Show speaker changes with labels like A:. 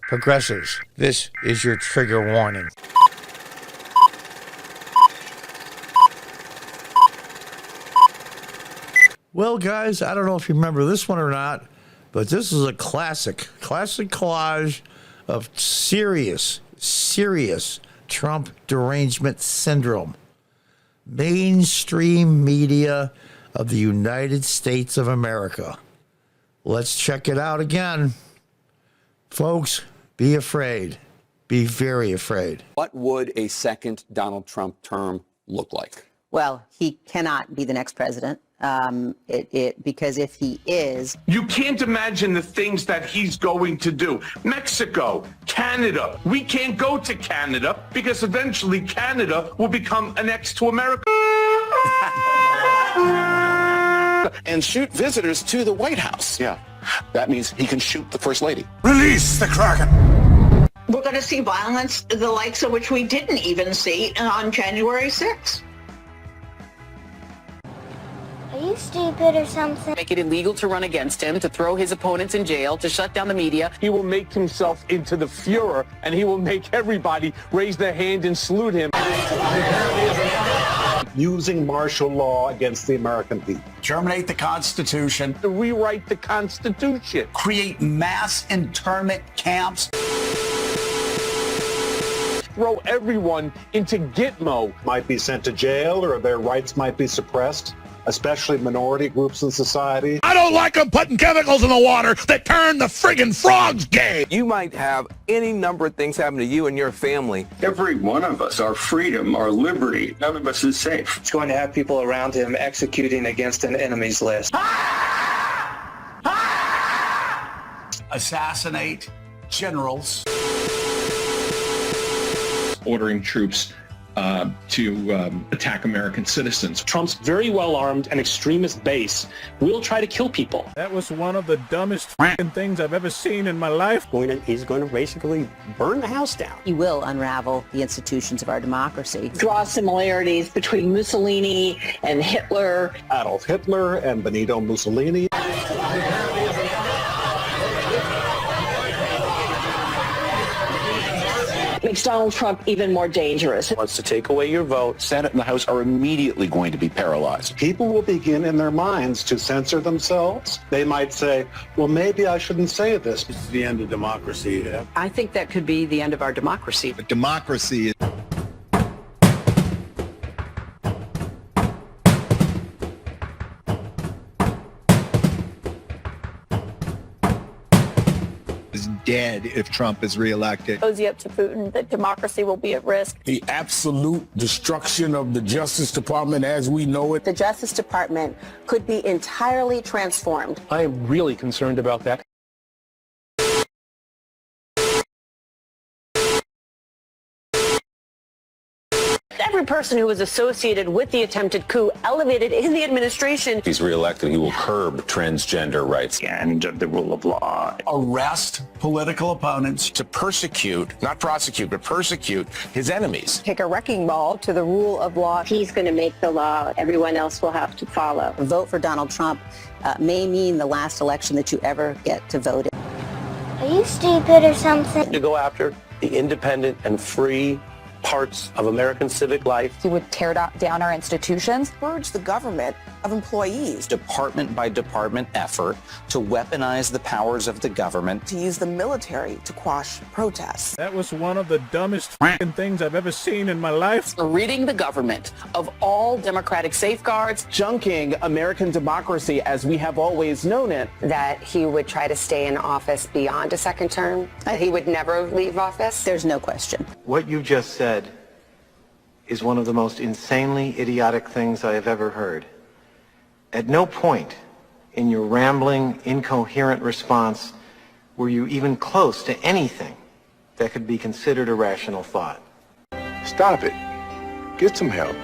A: Progressives, this is your trigger warning. Well, guys, I don't know if you remember this one or not, but this is a classic collage of serious Trump derangement syndrome. Mainstream media of the United States of America. Let's check it out again. Folks, be afraid. Be very afraid.
B: What would a second Donald Trump term look like?
C: Well, he cannot be the next president. Because if he is...
D: You can't imagine the things that he's going to do. Mexico, Canada. We can't go to Canada because eventually Canada will become annexed to America.
B: And shoot visitors to the White House. Yeah. That means he can shoot the First Lady.
E: Release the Kraken!
F: We're going to see violence, the likes of which we didn't even see on January 6th.
G: Are you stupid or something?
H: Make it illegal to run against him, to throw his opponents in jail, to shut down the media.
D: He will make himself into the Fuhrer, and he will make everybody raise their hand and salute him.
I: Using martial law against the American people.
E: Terminate the Constitution.
D: To rewrite the Constitution.
E: Create mass internment camps.
D: Throw everyone into Gitmo.
I: Might be sent to jail, or their rights might be suppressed, especially minority groups in society.
J: I don't like them putting chemicals in the water that turn the friggin' frogs gay.
K: You might have any number of things happen to you and your family.
L: Every one of us, our freedom, our liberty, none of us is safe.
M: It's going to have people around him executing against an enemy's list.
E: Assassinate generals.
N: Ordering troops to attack American citizens.
O: Trump's very well-armed and extremist base will try to kill people.
P: That was one of the dumbest things I've ever seen in my life.
Q: He's going to basically burn the house down.
C: He will unravel the institutions of our democracy.
F: Draw similarities between Mussolini and Hitler.
I: Adolf Hitler and Benito Mussolini.
F: Makes Donald Trump even more dangerous.
Q: Wants to take away your vote.
B: Senate and the House are immediately going to be paralyzed.
I: People will begin in their minds to censor themselves. They might say, well, maybe I shouldn't say this.
E: This is the end of democracy. Yeah.
H: I think that could be the end of our democracy.
J: But democracy is... dead if Trump is reelected.
R: Cozy up to Putin that democracy will be at risk.
S: The absolute destruction of the Justice Department as we know it.
T: The Justice Department could be entirely transformed.
O: I am really concerned about that.
H: Every person who was associated with the attempted coup elevated in the administration.
B: If he's reelected, he will curb transgender rights.
L: And the rule of law.
E: Arrest political opponents.
J: To persecute, not prosecute, but persecute his enemies.
T: Take a wrecking ball to the rule of law.
G: He's going to make the law. Everyone else will have to follow.
C: A vote for Donald Trump may mean the last election that you ever get to vote in.
G: Are you stupid or something?
Q: To go after the independent and free parts of American civic life.
R: He would tear down our institutions.
T: Purge the government of employees.
K: Department by department effort to weaponize the powers of the government.
T: To use the military to quash protests.
P: That was one of the dumbest things I've ever seen in my life.
H: Ridding the government of all democratic safeguards.
M: Junking American democracy as we have always known it.
T: That he would try to stay in office beyond a second term. That he would never leave office.
C: There's no question.
M: What you just said is one of the most insanely idiotic things I have ever heard. At no point in your rambling, incoherent response were you even close to anything that could be considered a rational thought.
S: Stop it. Get some help.